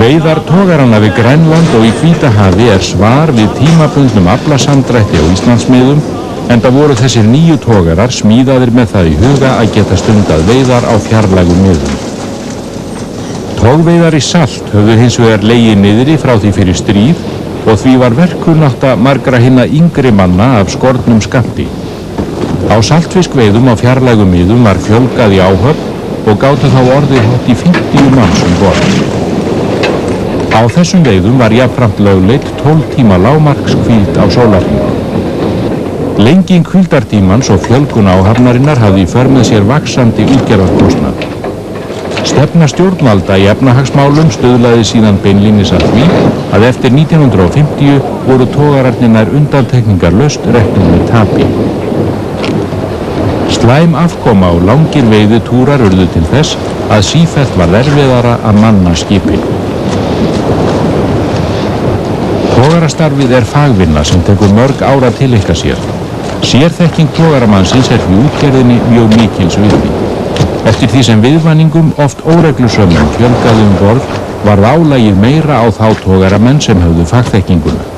Veiðar togaranna við Grænland og í Hvítahafi svar við tímabundnum aflasamdrætti á Íslandsmiðum, enda voru þessir 9 togarar smíðaðir með það í huga að geta stundað veiðar á fjarlægum miðum. Togveiðar í salt höfðu hins vegar legið niðri frá því fyrir stríð og því var verkkunnátta margra hinna yngri manna af skornum skammti. Á saltfiskveiðum á fjarlægum miðum var fjölgað í áhöfn og gátu þá orðið hátt í 50 manns borð. Á þessum veiðum var jafnframt lögleidd 12 tíma lágmarkshvíld á sólarhring. Lenging hvíldartímans og fjölgun áhafnarinnar hafði í för með sér vaxandi útgerðarkostnað. Stefna stjórnvalda í efnahagsmálum stuðlaði síðan beinlínis að því að eftir 1950 voru togararnir undantekningarlaust reknir með tapi. Slæm afkoma og langir veiðitúrar urðu til þess að sífellt var erfiðara að manna skipin. Togarastarfið fagvinna sem tekur mörg ár að tileinka sér. Sérþekking togaramannsins því útgerðinni mjög mikils virði. Eftir því sem viðvæningum, oft óreglusömmum fjölgaði borð, varð álagið meira á þá togaramenn sem höfðu fagþekkinguna.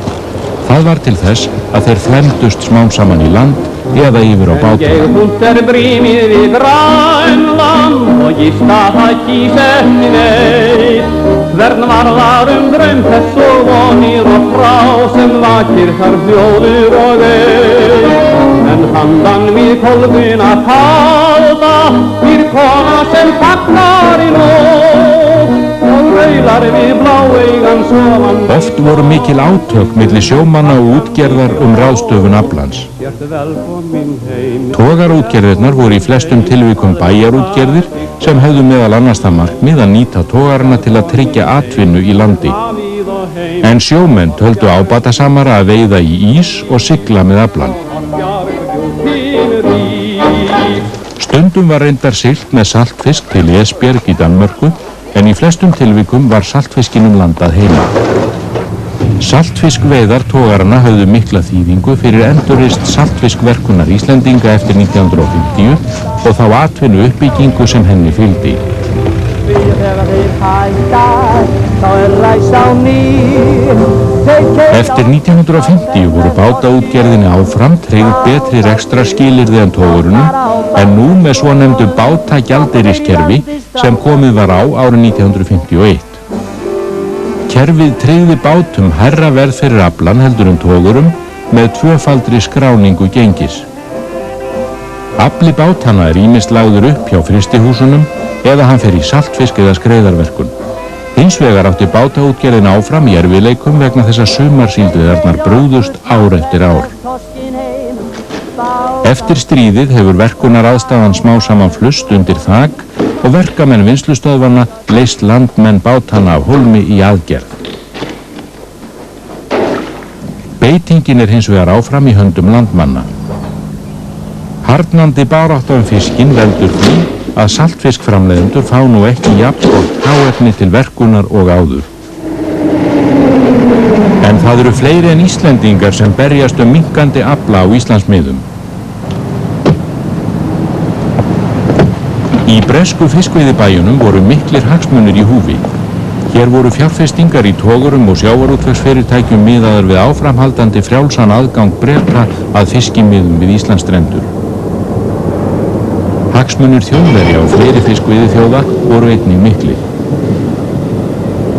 Það var til þess að þeir flæmdust smám saman í land eða yfir á bátana. Ég hunter brímið við Grænland og gista það kýs ekki neitt. Hvern var þar draum þess og vonir og frá sem vakir þar hljóður og eitt. En handan við kolfuna halda býr kona sem fagnar í nótt og raular við bláeygan sofandi. Oft voru mikil átök milli sjómanna og útgerðar ráðstöfun aflans. Togarútgerðirnar voru í flestum tilvikum bæjarútgerðir sem hefðu meðal annars það markmið að nýta togarana til að tryggja atvinnu í landi. En sjómenn töldu ábatasamara að veiða í ís og sigla með aflan. Stundum var reyndar siglt með saltfisk til Esbjerg í Danmörku, en í flestum tilvikum var saltfiskinum landað heima. Saltfiskveiðar togarana höfðu mikla þýðingu fyrir endurreist saltfiskverkunar Íslendinga eftir 1950 og þá atvinnu uppbyggingu sem henni fylgdi. Eftir 1950 voru bátaútgerðinni áfram tryggð betri rekstrarskilyrði en togurunum, en nú með svonefndu bátagjaldeyriskerfi sem komið var á árið 1951. Kerfið tryggði bátum hærra verð fyrir aflan heldur togurum með tvöfaldri skráningu gengis. Afli bátana ýmist lagður upp hjá frystihúsunum eða hann fer í saltfisk eða skreiðarverkun. Hins vegar átti bátaútgerðin áfram í erfiðleikum vegna þess að sumarsíldveiðarnar brugðust ár eftir ár. Eftir stríðið hefur verkunaraðstæðan smá saman flust undir þak og verkamenn vinnslustöðvanna leyst landmenn bátana af hólmi í aðgerð. Beitingin hins vegar áfram í höndum landmanna. Harðnandi barátta fiskinn veldur því að saltfiskframleiðendur fá nú ekki jafn gott hráefni til verkunar og áður. En það eru fleiri en Íslendingar sem berjast minnkandi afla á Íslandsmiðum. Í bresku fiskveiðibæjunum voru miklir hagsmunir í húfi. Hér voru fjárfestingar í togurum og sjávarútvegsfyrirtækjum miðaðar við áframhaldandi frjálsan aðgang Breta að fiskimiðum við Íslandsstrendur. Hagsmunir Þjóðverja og fleiri fiskveiðiþjóða voru einnig miklir.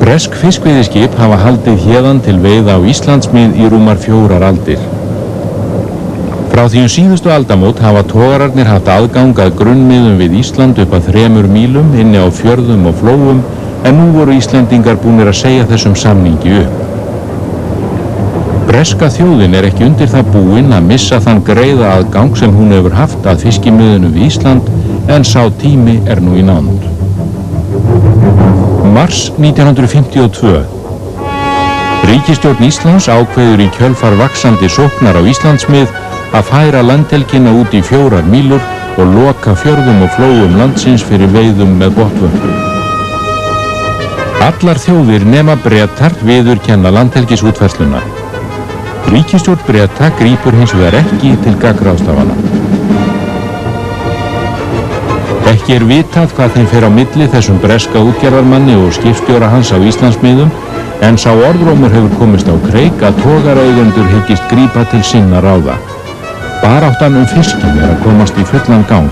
Bresk fiskveiðiskip hafa haldið héðan til veiða á Íslandsmið í rúmar 4 aldir. Frá því síðustu aldamót hafa togararnir haft aðgang að grunnmiðum við Ísland upp að 3 mílum inni á fjörðum og flóum, en nú voru Íslendingar búnir að segja þessum samningi upp. Breska þjóðin ekki undir það búin að missa þann greiða aðgang sem hún hefur haft að fiskimiðunum við Ísland en sá tími er nú í nánd. Mars 1952. Ríkisstjórn Íslands ákveður í kjölfar vaxandi sóknar á Íslandsmið að færa landhelgina út í 4 mílur og loka fjörðum og flóum landsins fyrir veiðum með botnvörpu. Allar þjóðir nema Bretar viðurkenna landhelgisútfærsluna. Ríkisstjórn Breta grípur hins vegar ekki til gagnráðstafana. Ekki er vitað hvað þeim fer á milli þessum breska útgerðarmanni og skipstjóra hans á Íslandsmiðum, en sá orðrómur hefur komist á kreik að togareigendur hyggist grípa til sinna ráða. Baráttan fiskin er að komast í fullan gang.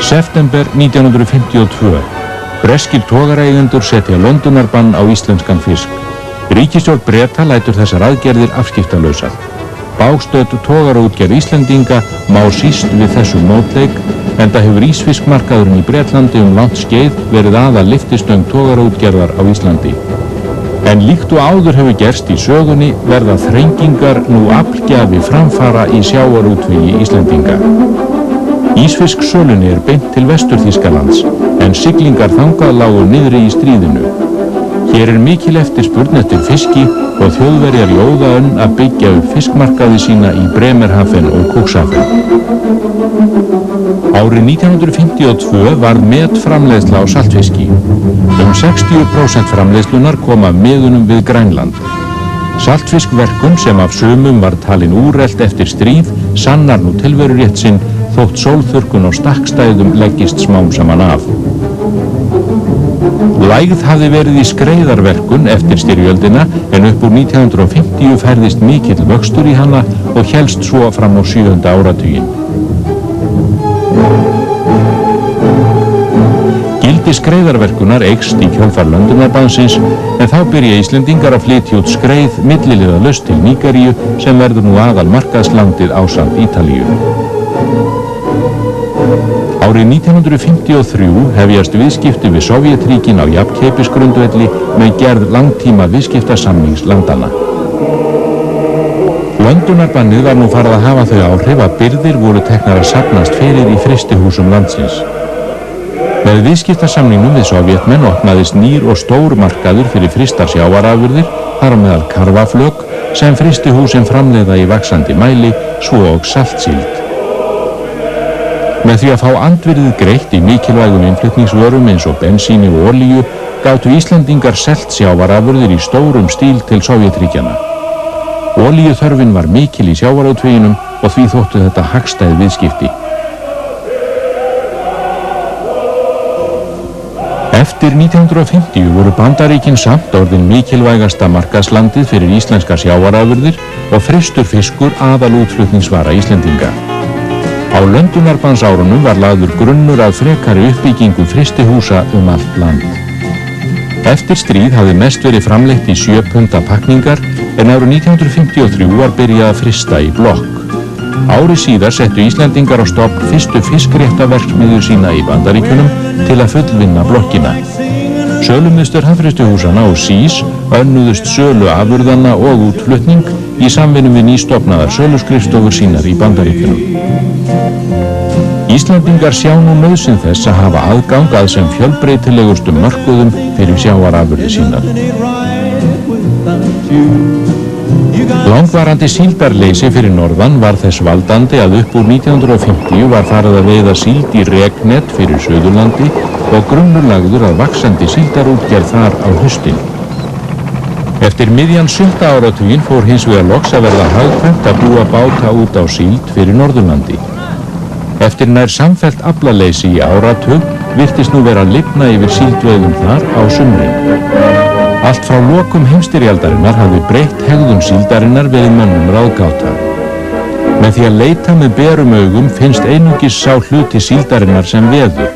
September 1952. Breskir togareigendur setja löndunarbann á íslenskan fisk. Ríkisstjórn Breta lætur þessar aðgerðir afskiptalausar. Bágstödd togaraútgerð Íslendinga má síst við þessum mótleik, enda hefur ísfiskmarkaðurinn í Bretlandi langt skeið verið aðal lyftistöng togaraútgerðar á Íslandi. En líkt og áður hefur gerst í sögunni verða þrengingar nú aflgjafi framfara í sjávarútvegi Íslendinga. Ísfisksölunni er beint til Vestur-Þýskalands, en siglingar þangað lágu niðri í stríðinu. Hér er mikil eftirspurn eftir fiski og Þjóðverjar í óðaönn að byggja upp fiskmarkaði sína í Bremerhaven og Cuxhaven. Árið 1952 varð metframleiðsla á saltfiski. 60% framleiðslunar kom af miðunum við Grænland. Saltfiskverkun sem af sumum var talin úrelt eftir stríð sannar nú tilverurétt sinn þótt sólþurrkun á stakkstæðum leggist smám saman af. Lægð hafði verið í skreiðarverkun eftir styrjöldina en upp úr 1950 færðist mikill vöxtur í hana og hélst svo fram á 7. áratuginn. Gildi skreiðarverkunar eykst í kjölfar löndunarbannsins en þá byrja Íslendingar að flytja út skreið milliliðalaust til Nígeríu sem verður nú aðal markaðslandið ásamt Ítalíu. Árið 1953 hefjast viðskipti við Sovétríkin á jafnkeypisgrundvelli með gerð langtíma viðskiptasamnings landanna. Löndunarbannið var nú farið að hafa þau áhrif að birgðir voru teknar að safnast fyrir í frystihúsum landsins. Með viðskiptasamningnum við Sovétmenn opnaðist nýr og stór markaður fyrir frystar sjávarafurðir, þar á meðal karfaflök, sem frystihúsin framleiða í vaxandi mæli, svo og saltsíld. Með því að fá andvirðið greitt í mikilvægum innflutningsvörum eins og bensíni og olíu, gátu Íslendingar selt sjávarafurðir í stórum stíl til Sovétríkjanna. Olíuþörfin var mikil í sjávarútveginum og því þóttu þetta hagstæð viðskipti. Eftir 1950 voru Bandaríkin samt orðin mikilvægasta markaðslandið fyrir íslenska sjávarafurðir og frystur fiskur aðalútflutningsvara Íslendinga. Á löndunarbannsárunum var lagður grunnur að frekari uppbyggingu frystihúsa allt land. Eftir stríð hafði mest verið framleitt í 7 punda pakningar en árið 1953 var byrjað að frysta í blokk. Ári síðar settu Íslendingar á stofn fyrstu fiskréttaverksmiðju sína í Bandaríkjunum til að fullvinna blokkina. Sölumiðstöð hafnfrystuhúsanna og SÍS önnuðust sölu afurðanna og útflutning í samvinnu við nýstofnaðar söluskrifstofur sínar í Bandaríkjunum. Íslandingar sjá nú nauðsyn þess að hafa aðgang að sem fjölbreytilegustum mörkuðum fyrir sjávarafurðir sínar. Langvarandi síldarleysi fyrir norðan var þess valdandi að upp úr 1950 var farið að veiða síld í reknet fyrir Suðurlandi og grunnur lagður að vaxandi síldarútgerð þar á haustin. Eftir miðjan 7. áratuginn fór hins vegar loks að verða hagkvæmt að búa báta út á síld fyrir Norðurlandi. Eftir nær samfellt aflaleysi í áratug virtist nú vera að lifna yfir síldveiðum þar á sumrin. Allt frá lokum heimsstyrjaldarinnar hafði breytt hegðun síldarinnar verið mönnum ráðgáta. Með því að leita með berum augum finnst einungis sá hluti síldarinnar sem veður.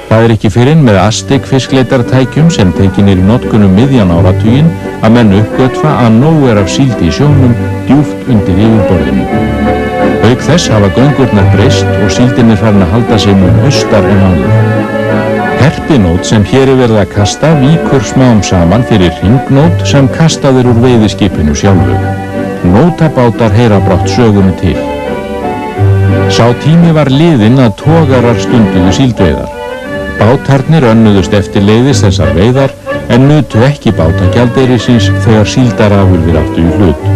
Það er ekki fyrr en með Aztek fiskleitartækjum sem tekin í notkun miðjan áratuginn að menn uppgötva að nóg er af síld í sjónum djúpt undir yfirborðinu. Auk þess hafa göngurnar breyst og síldin er farin að halda sig mun austar en áður. Herpinót sem hér er verið að kasta víkur smám saman fyrir hringnót sem kastað er úr veiðiskipinu sjálfu. Nótabátar heyra brátt sögunni til. Sá tími var liðinn að togarar stunduðu síldveiðar. Bátarnir önnuðust eftirleiðis þessar veiðar en nutu ekki bátagjaldeyrisins þegar síldarafurðir áttu í hlut.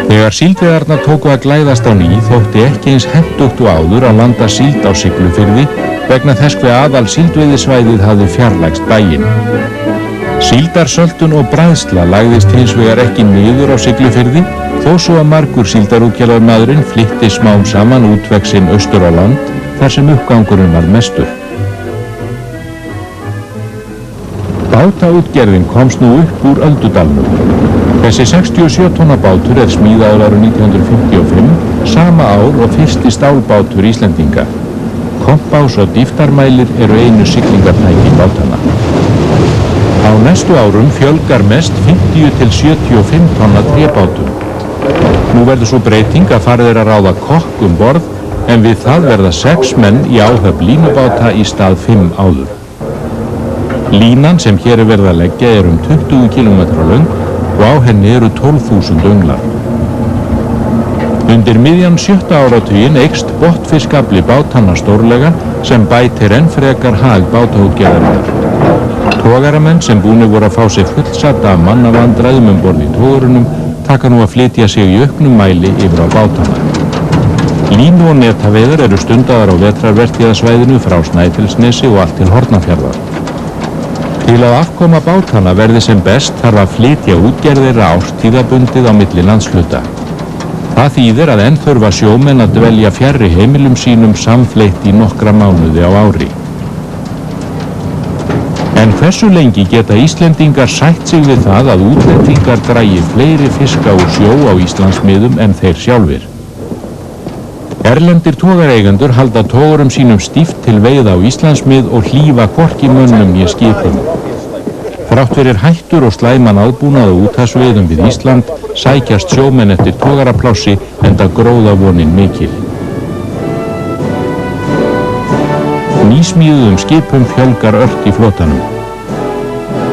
Þegar síldveiðarnar tóku að glæðast á ný þótti ekki eins hentugt og áður að landa síld á Siglufirði vegna þess hve aðal síldveiðisvæðið hafði fjarlægst bæinn. Síldarsöltun og bræðsla lagðist hins vegar ekki niður á Siglufirði þó svo að margur síldarútgerðarmaðurinn flytti smám saman útveggsinn austur á land þar sem uppgangurinn var mestur. Bátaútgerðin komst nú upp úr Öldudalnum. Þessi 67 tonna bátur er smíðaður árið 1955, sama ár og fyrsti stálbátur Íslendinga. Kompás og dýftarmælir eru einu siglingartæki bátana. Á næstu árum fjölgar mest 50 til 75 tonna trébátum. Nú verður svo breyting að farið að ráða kokk borð en við það verða 6 menn í áhöfn línubáta í stað 5 áður. Línan sem hér er verið að leggja er 20 km löng og á henni eru 12.000 önglar. Undir miðjan 7. áratuginn eykst botnfiskafli bátanna stórlega sem bætir enn frekar hag bátaútgerðarinnar. Togaramenn sem búnir voru að fá sig fullsatta af mannavandræðum borð í togurunum taka nú að flytja sig í auknum mæli yfir á bátana. Línu- og netaveiðar eru stundaðar á vetrarvertíðasvæðinu frá Snæfellsnesi og allt til Hornafjarðar. Til að afkoma bátana verði sem best þarf að flytja útgerðir árstíðabundið á milli landshluta. Það þýðir að enn þurfa sjómenn að dvelja fjarri heimilum sínum samfleytt í nokkra mánuði á ári. En hversu lengi geta Íslendingar sætt sig við það að útlendingar dragi fleiri fiska úr sjó á Íslandsmiðum en þeir sjálfir? Erlendir togareigendur halda togurum sínum stíft til veiða á Íslandsmið og hlífa hvorki mönnum né skipum. Þrátt fyrir hættur og slæman aðbúnað á úthafsveiðum við Ísland sækjast sjómenn eftir togaraplássi enda gróðavonin mikil. Nýsmíðuðum skipum fjölgar ört í flotanum.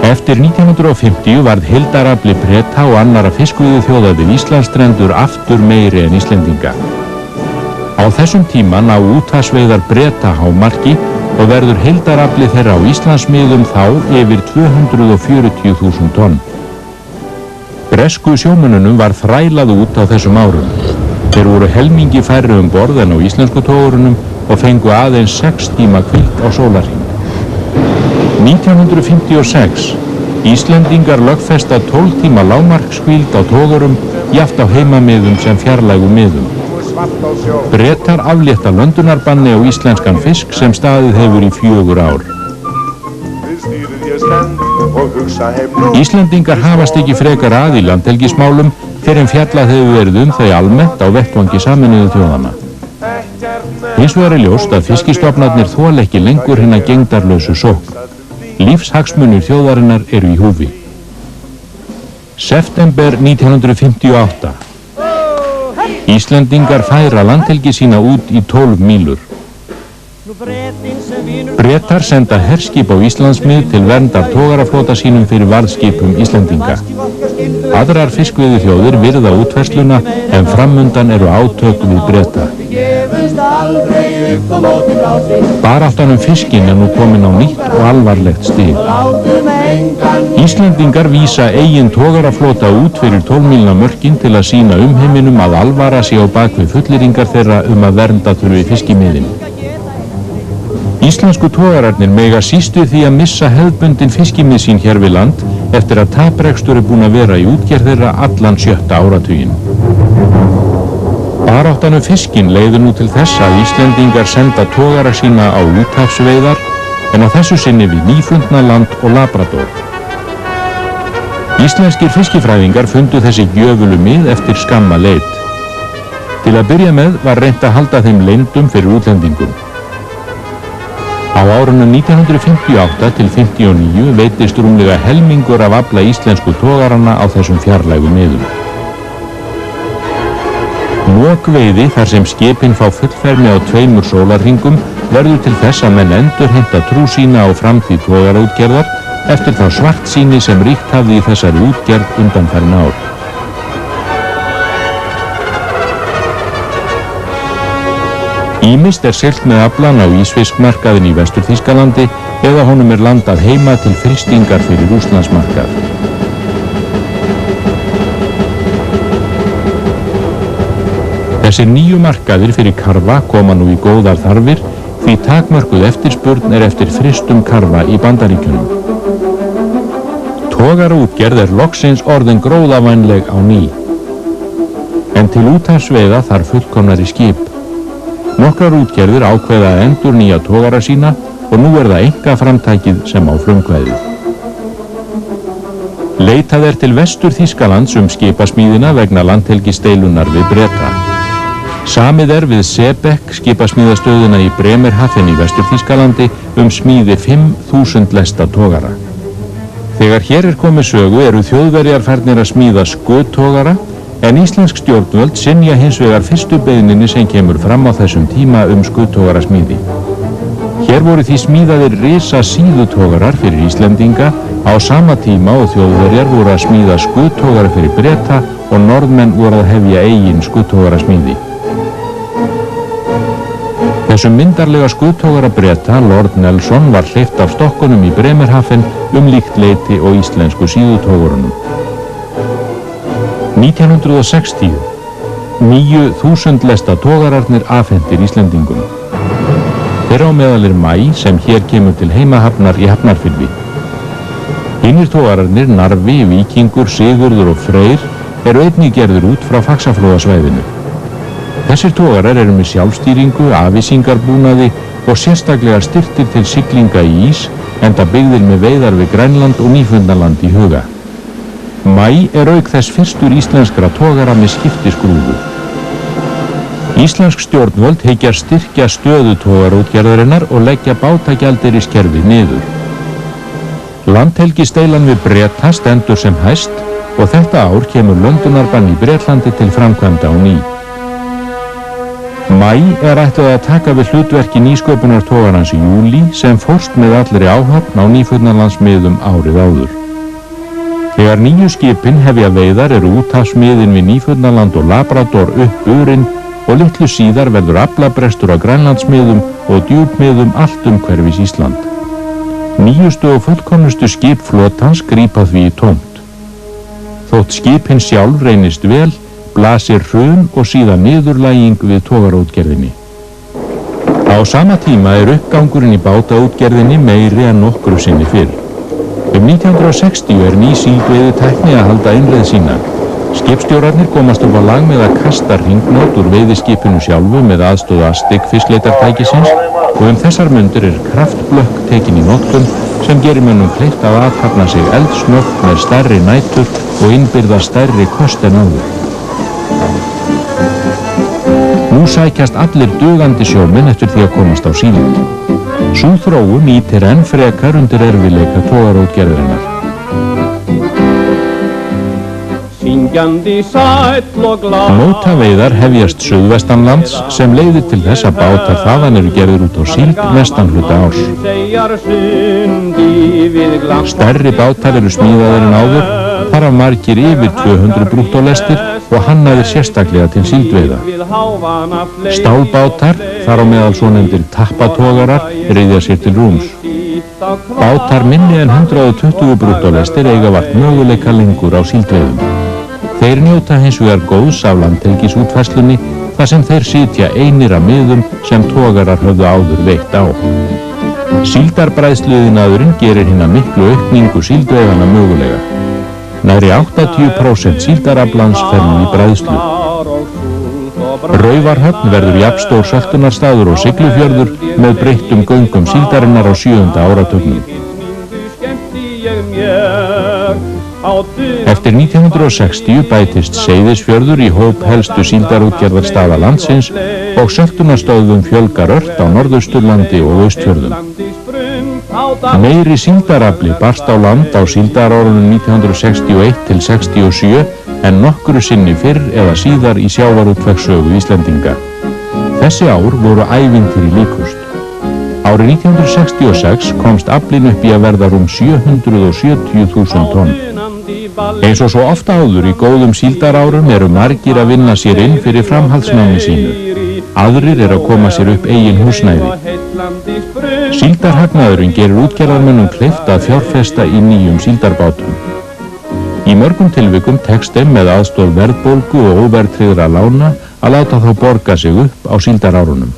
Eftir 1950 varð heildarafli Breta og annarra fiskveiðiþjóða við Íslandsstrendur aftur meiri en Íslendinga. Á þessum tíma ná úthafsveiðar Breta hámarki og verður heildarafli þeirra á Íslandsmiðum þá yfir 240.000 tonn. Bresku sjómönnunum var þrælað út á þessum árum. Þeir voru helmingi færri borð en á íslensku togurunum og fengu aðeins 6 tíma hvíld á sólarhring. 1956 Íslendingar lögfesta 12 tíma lágmarkshvíld á togurum jafnt á heimamiðum sem fjarlægum miðum. Bretar aflétta löndunarbanni á íslenskan fisk sem staðið hefur í 4 ár. Íslendingar hafast ekki frekar að í landhelgismálum fyrr en fjallað hefur verið þau almennt á vettvangi Sameinuðu þjóðanna. Hins vegar er ljóst að fiskistofnarnir þola ekki lengur hina gegndarlausu sókn. Lífshagsmunir þjóðarinnar eru í húfi. September 1958. Íslendingar færa landhelgi sína út í 12 mílur. Bretar senda herskip á Íslandsmið til verndar togaraflota sínum fyrir varðskipum Íslendinga. Aðrar fiskveiðiþjóðir virða útfærsluna en framundan eru átök við Breta. Baráttan fiskinn er nú komin á nýtt og alvarlegt stig. Íslendingar vísa eigin togaraflota út fyrir 12 mílna mörkin til að sýna umheiminum að alvara sé á bakvið fullyrðingar þeirra að vernda þurfi fiskimiðin. Íslensku togararnir mega sístu því að missa hefðbundin fiskimið sín hér við land eftir að taprekstur er búin að vera í útgerð þeirra allan 7. áratuginn. Baráttan fiskinn leiðir nú til þess að Íslendingar senda togara sína á úthafsveiðar en á þessu sinni við Nýfundnaland og Labrador. Íslenskir fiskifræðingar fundu þessi gjöfulu mið eftir skamma leit. Til að byrja með var reynt að halda þeim leyndum fyrir útlendingum. Á árunum 1958 til 59 veitist rúmlega helmingur af afla íslensku togaranna á þessum fjarlægu miðum. Mokveiði þar sem skipin fá fullfermi á 2 sólarhringum verður til þess að menn endurheimta trú sína á framtíð togaraútgerðar eftir þá svartsýni sem ríkt hafði í þessari útgerð undanfarin ár. Ýmist siglt með aflann á ísfiskmarkaðin í Vestur-Þýskalandi eða honum landað heima til frystingar fyrir Rússlandsmarkað. Þessir nýju markaðir fyrir karfa koma nú í góðar þarfir því takmörkuð eftirspurn eftir frystum karfa í Bandaríkjunum. Togaraútgerð loksins orðin gróðavænleg á ný. En til úthafsveiða þarf fullkomnari skip. Nokkrar útgerðir ákveða að endurnýja togara sína og nú það einkaframtakið sem á frumkvæðið. Leitað til Vestur-Þýskalands skipasmíðina vegna landhelgisdeilunnar við Breta. Samið við Seebeck skipasmíðastöðina í Bremerhaven í Vestur-Þýskalandi smíði 5.000 lesta togara. Þegar hér komið sögu eru Þjóðverjar farnir að smíða skuttogara, en íslensk stjórnvöld synja hins vegar fyrstu beiðninni sem kemur fram á þessum tíma skuttogarasmíði. Hér voru því smíðaðir risa síðutogarar fyrir Íslendinga á sama tíma og Þjóðverjar voru að smíða skuttogara fyrir Breta og Norðmenn voru að hefja eigin skuttogarasmíði. Þessum myndarlega skuttogara Breta, Lord Nelson, var hleypt af stokkunum í Bremerhaven líkt leyti og íslensku síðutogurunum. 1960. 9.000 lesta togararnir afhentir Íslendingum. Þeirra á meðal Maj sem hér kemur til heimahafnar í Hafnarfirði. Hinnir togararnir, Narfi, Víkingur, Sigurður og Freyr, einnig gerðir út frá Faxaflóasvæðinu. Þessir togarar með sjálfstýringu, afísingarbúnaði og sérstaklega styrktir til siglinga í ís, enda byggðir með veiðar við Grænland og Nýfundaland í huga. Maj auk þess fyrstur íslenskra togara með skiptiskrúfu. Íslensk stjórnvöld hyggjast styrkja stöðu togarútgerðarinnar og leggja bátagjaldeyriskerfið niður. Landhelgisdeilan við Breta stendur sem hæst og þetta ár kemur löndunarbann í Bretlandi til framkvæmda á ný. Maj ætlað að taka við hlutverki nýsköpunartogarans í júlí sem fórst með allri áhöfn á Nýfundnalandsmiðum árið áður. Þegar nýju skipin hefja veiðar úthafsmiðin við Nýfundnaland og Labrador burin og litlu síðar verður aflabrestur á Grænlandsmiðum og djúpmiðum allt hverfis Ísland. Nýjustu og fullkomnustu skip flotans grípa því í tómt. Þótt skipin sjálf reynist vel, blasir hrun og síðan niðurlæging við togarútgerðinni. Á sama tíma uppgangurinn í bátaútgerðinni meiri en nokkru sinni fyrr. 1960 ný síldveiðitækni að halda innreið sína. Skipstjórarnir komast upp á lag með að kasta hringnót úr veiðiskipinu sjálfu með aðstoð Astig-fiskleitartækisins og þessar mundir kraftblökk tekin í notkun sem gerir mönnum kleift að athafna sig eldsnöggt með stærri nætur og innbyrða stærri kost en áður. Nú sækjast allir dugandi sjómenn eftir því að komast á síld. Sú þróun ýtir enn frekar undir erfiðleika togarútgerðarinnar. Mótaveiðar hefjast suðvestanlands sem leiðir til þess að bátar þaðan gerðir út á síld mestan hluta árs. Stærri bátar smíðaðir en áður, þar af margir yfir 200 brúttólestir og hannaðir sérstaklega til síldveiða. Stálbátar, þar á meðal svonefndir tappatogarar, ryðja sér til rúms. Bátar minni en 120 brúttólestir eiga vart möguleika lengur á síldveiðum. Þeir njóta hins vegar góðs af landhelgisútfærslunni þar sem þeir sitja einir að miðum sem togarar höfðu áður veitt á. Síldarbræðsluiðnaðurinn gerir hina miklu aukningu síldveiðanna mögulega. Nærri 80% síldaraflans fer nú í bræðslu. Raufarhöfn verður jafnstór söltunarstaður og Siglufjörður með breyttum göngum síldarinnar á 7. áratugnum. Eftir 1960 bætist Seyðisfjörður í hóp helstu síldarútgerðarstaða landsins og söltunarstöðvum fjölgar ört á Norðausturlandi og Austfjörðum. Meiri síldarafli barst á land á síldarárunum 1961 til 67 en nokkru sinni fyrr eða síðar í sjávarútvegssögu Íslendinga. Þessi ár voru ævintýri líkust. Árið 1966 komst aflinn upp í að verða rúm 770.000 tonn. Eins og svo ofta áður í góðum síldarárum margir að vinna sér inn fyrir framhaldsnámi sínu. Aðrir að koma sér upp eigin húsnæði. Síldarhagnaðurinn gerir útgerðarmönnum kleift að fjárfesta í nýjum síldarbátum. Í mörgum tilvikum tekst þeim með aðstoð verðbólgu og óverðtryggðra lána að láta þá borga sig upp á síldarárunum.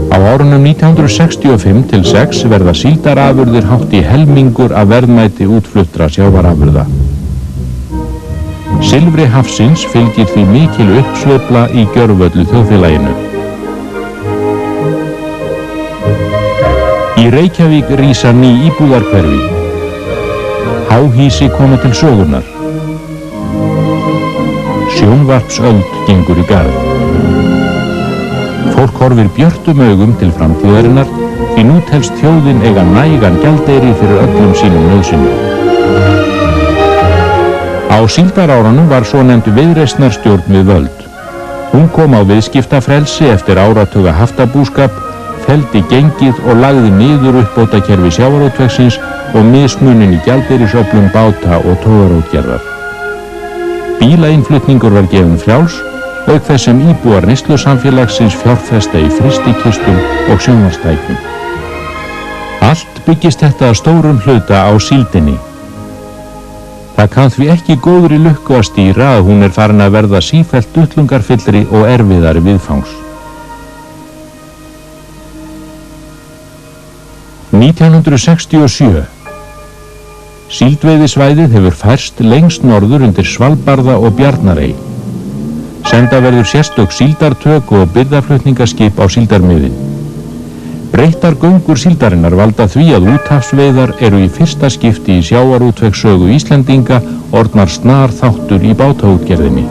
Á árunum 1965 til 6 verða síldarafurðir hátt í helmingur af verðmæti útfluttra sjávarafurða. Silfri hafsins fylgir því mikil uppsveifla í gjörvöllu þjóðfélaginu. Í Reykjavík rísa ný íbúðarhverfi. Háhýsi koma til sögunnar. Sjónvarpsöld gengur í garð. Fólk horfir björtum augum til framtíðarinnar því nú telst þjóðin eiga nægan gjaldeyri fyrir öllum sínum nauðsynjum. Á síldarárunum var svonefnd viðreisnarstjórn við völd. Hún kom á viðskiptafrelsi eftir áratuga haftabúskap, felldi gengið og lagði niður uppbótakerfi sjávarútvegsins og mismunin í gjaldeyrisöflum báta og togarótgerðar. Bílainnflutningur var gefinn frjáls, auk þess sem íbúar neyslusamfélagsins fjárfesta í frystikistum og sjónvarpstækjum. Allt byggist þetta að stórum hluta á síldinni. Það kann því ekki góðri lukku að stýra að hún farin að verða sífellt duttlungarfyllri og erfiðari viðfangs. 1967. Síldveiðisvæðið hefur færst lengst norður undir Svalbarða og Bjarnarey. Senda verður sérstök síldartök og birgðaflutningaskip á síldarmiðin. Breyttar göngur síldarinnar valda því að úthafsveiðar eru í fyrsta skipti í sjávarútvegssögu Íslendinga orðnar snar þáttur í bátaútgerðinni.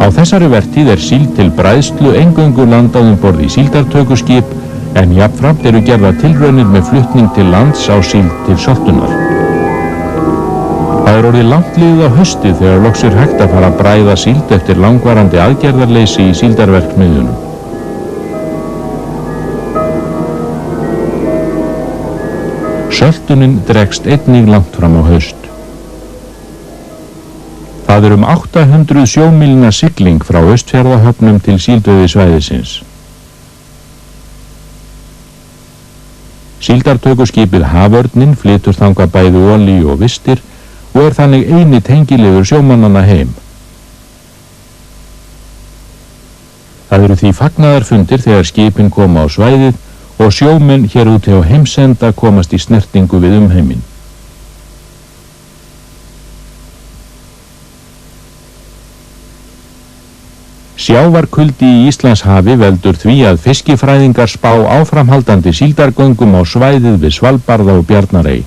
Á þessari vertíð síld til bræðslu eingöngu landað um borð í síldartökuskip en jafnframt eru gerðar tilraunir með flutning til lands á síld til söltunar. Það orðið langt liðið á haustið þegar loks hægt að fara að bræða síld eftir langvarandi aðgerðarleysi í síldarverksmiðjunum. Söltunin dregst einnig langt fram á haust. Það 800 sjómílna sigling frá Austfjarðahöfnum til síldveiðisvæðisins. Síldartökuskipið Haförnin flytur þangað bæði olíu og vistir og þannig eini tengiliður sjómannanna heim. Það því fagnaðarfundir þegar skipin koma á svæðið og sjómenn hér úti á heimsenda komast í snertingu við umheiminn. Sjávarkuldi í Íslandshafi veldur því að fiskifræðingar spá áframhaldandi síldargöngum á svæðið við Svalbarða og Bjarnarey.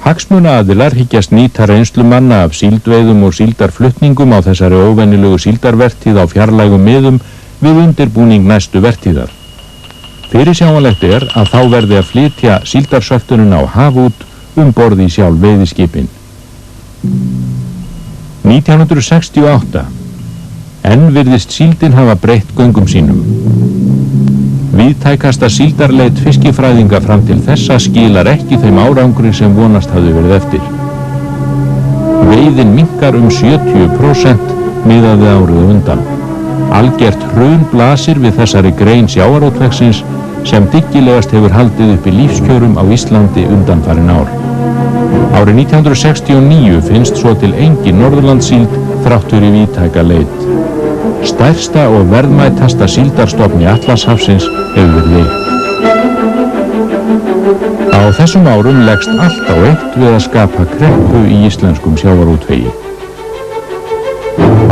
Hagsmunaaðilar hyggjast nýta reynslumanna af síldveiðum og síldarflutningum á þessari óvenjulegu síldarvertíð á fjarlægum miðum við undirbúning næstu vertíðar. Fyrirsjáanlegt að þá verði að flytja síldarsöltununa á haf út borð í sjálf veiðiskipin. 1968. Enn virðist síldin hafa breytt göngum sínum. Víðtækasta síldarleit fiskifræðinga fram til þessa skilar ekki þeim árangri sem vonast hafði verið eftir. Veiðin minnkar 70% miðað við árið á undan. Algert hrun blasir við þessari grein sjávarútvegsins sem dyggilegast hefur haldið uppi lífskjörum á Íslandi undanfarin ár. Árið 1969 finnst svo til engin Norðurlandssíld þrátt fyrir víðtæka leit. Stærsta og verðmætasta síldarstofni Atlantshafsins hefur verið veitt. Á þessum árum leggst allt á eitt við að skapa kreppu í íslenskum sjávarútvegi.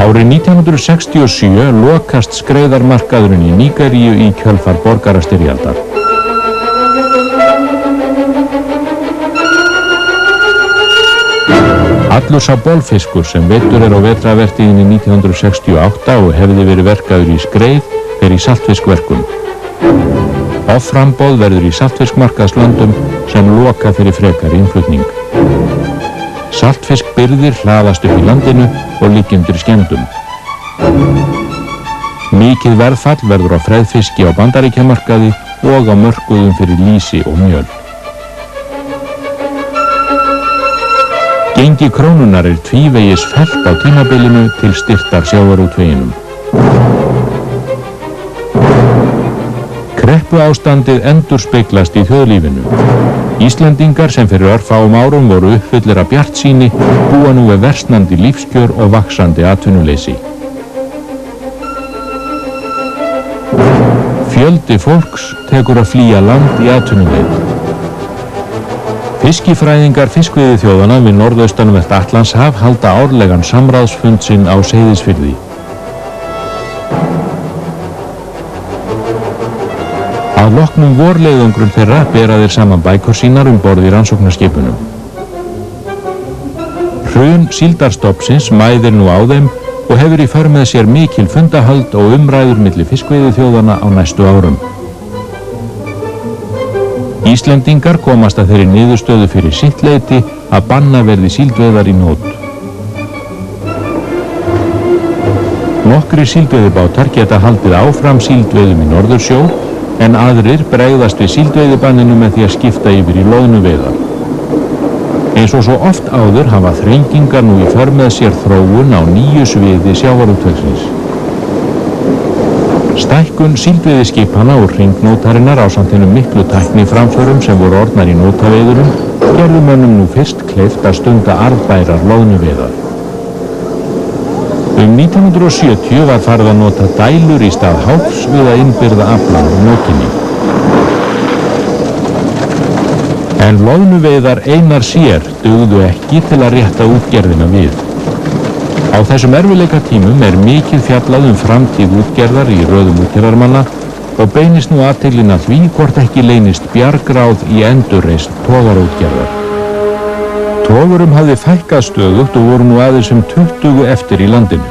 Árið 1967 lokast skreiðarmarkaðurinn í Nígeríu í kjölfar borgarastyrjaldar. Allur sá bolfiskur sem veiddur á vetrarvertíðinni 1968 og hefði verið verkaður í skreið í saltfiskverkun. Offramboð verður í saltfiskmarkaðslöndum sem loka fyrir frekari innflutning. Saltfiskbirgðir hlaðast upp í landinu og liggja undir skemmdum. Mikið verðfall verður á freðfiski á Bandaríkjamarkaði og á mörkuðum fyrir lýsi og mjöl. Gengi krónunnar tvívegis fellt á tímabilinu til styrktar sjávarútveginum. Kreppuástandið endurspeglast í þjóðlífinu. Íslendingar sem fyrir örfáum árum voru uppfullir af bjartsýni búa nú við versnandi lífskjör og vaxandi atvinnuleysi. Fjöldi fólks tekur að flýja land í atvinnuleit. Fiskifræðingar fiskveiðiþjóðanna við norðaustanvert Atlantshaf halda árlegan samráðsfund sinn á Seyðisfirði. Að loknum vorleiðangrum þeirra bera þeir saman bækur sínar borð í rannsóknarskipunum. Hrun síldarstofnsins mæðir nú á þeim og hefur í för með sér mikil fundahöld og umræður milli fiskveiðiþjóðanna á næstu árum. Íslendingar komast að þeirri niðurstöðu fyrir sitt leyti að banna verði síldveiðar í nót. Nokkrir síldveiðibátar geta haldið áfram síldveiðum í Norðursjó en aðrir bregðast við síldveiðibanninu með því að skipta yfir í loðnuveiðar. Eins og svo oft áður hafa þrengingar nú í för með sér þróun á nýju sviði sjávarútvegsins. Stækkun síldveiðiskipana og hringnótarinnar ásamt hinum miklu tækniframförum sem voru orðnar í nótaveiðunum gerðu mönnum nú fyrst kleift að stunda arðbærar loðnuveiðar. 1970 var farið að nota dælur í stað háls við að innbyrða afla úr nótinni. En loðnuveiðar einar sér dugðu ekki til að rétta útgerðina við. Á þessum erfiðleikatímum mikið fjallað framtíð útgerðar í röðum útgerðarmanna og beinist nú athyglin að því hvort ekki leynist bjargráð í endurreisn togarútgerðar. Togurum hafði fækkað stöðugt og voru nú aðeins 20 eftir í landinu.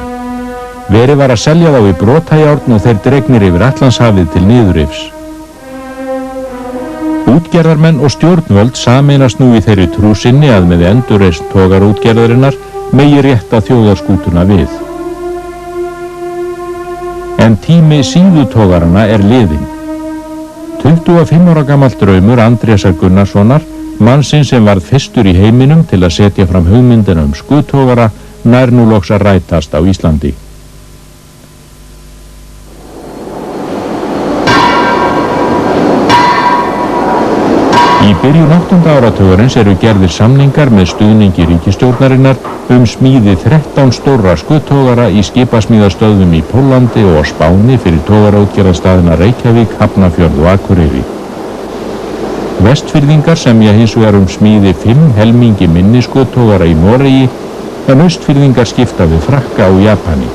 Verið var að selja þá í brotajárn og þeir dregnir yfir Atlantshafið til niðurrifs. Útgerðarmenn og stjórnvöld sameinast nú í þeirri trú sinni að með endurreisn togarútgerðarinnar megi rétta þjóðarskútuna við. En tími síðutogaranna liðinn. 25 ára gamall draumur Andrésar Gunnarssonar, mannsins sem varð fyrstur í heiminum til að setja fram hugmyndina skutogara, nær nú loks að rætast á Íslandi. Í byrjun 8. áratugarins gerðir samningar með stuðningi ríkisstjórnarinnar smíði 13 stórra skuttogara í skipasmíðastöðvum í Póllandi og á Spáni fyrir togaraútgerðarstaðina Reykjavík, Hafnarfjörð og Akureyri. Vestfirðingar semja hins vegar smíði 5 helmingi minni skuttogara í Noregi en austfirðingar skipta við Frakka og Japani.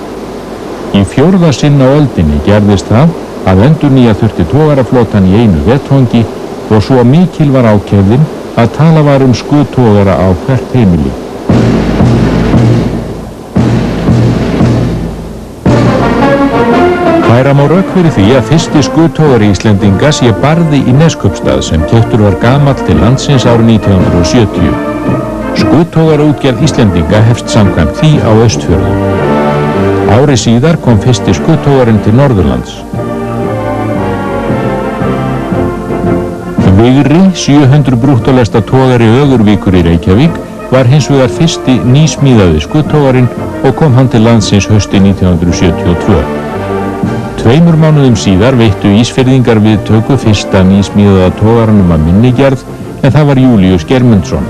Í 4. sinn á öldinni gerðist það að endurnýja þurfti togaraflotann í einu vettvangi og svo mikil var ákefðin að tala var skuttogara á hvert heimili. Færa má rök fyrir því að fyrsti skuttogari Íslendinga sé Barði í Neskaupstað sem keyptur var gamall til landsins árið 1970. Skuttogaraútgerð Íslendinga hefst samkvæmt því á Austfjörðum. Ári síðar kom fyrsti skuttogarinn til Norðurlands. Vigri, 700 brúttólesta togari Ögurvíkur í Reykjavík, var hins vegar fyrsti nýsmíðaði skuttogarinn og kom hann til landsins hausti 1972. 2 mánuðum síðar veittu Ísfirðingar viðtöku fyrsta nýsmíðaða togaranum að minni gerð en það var Júlíus Geirmundsson.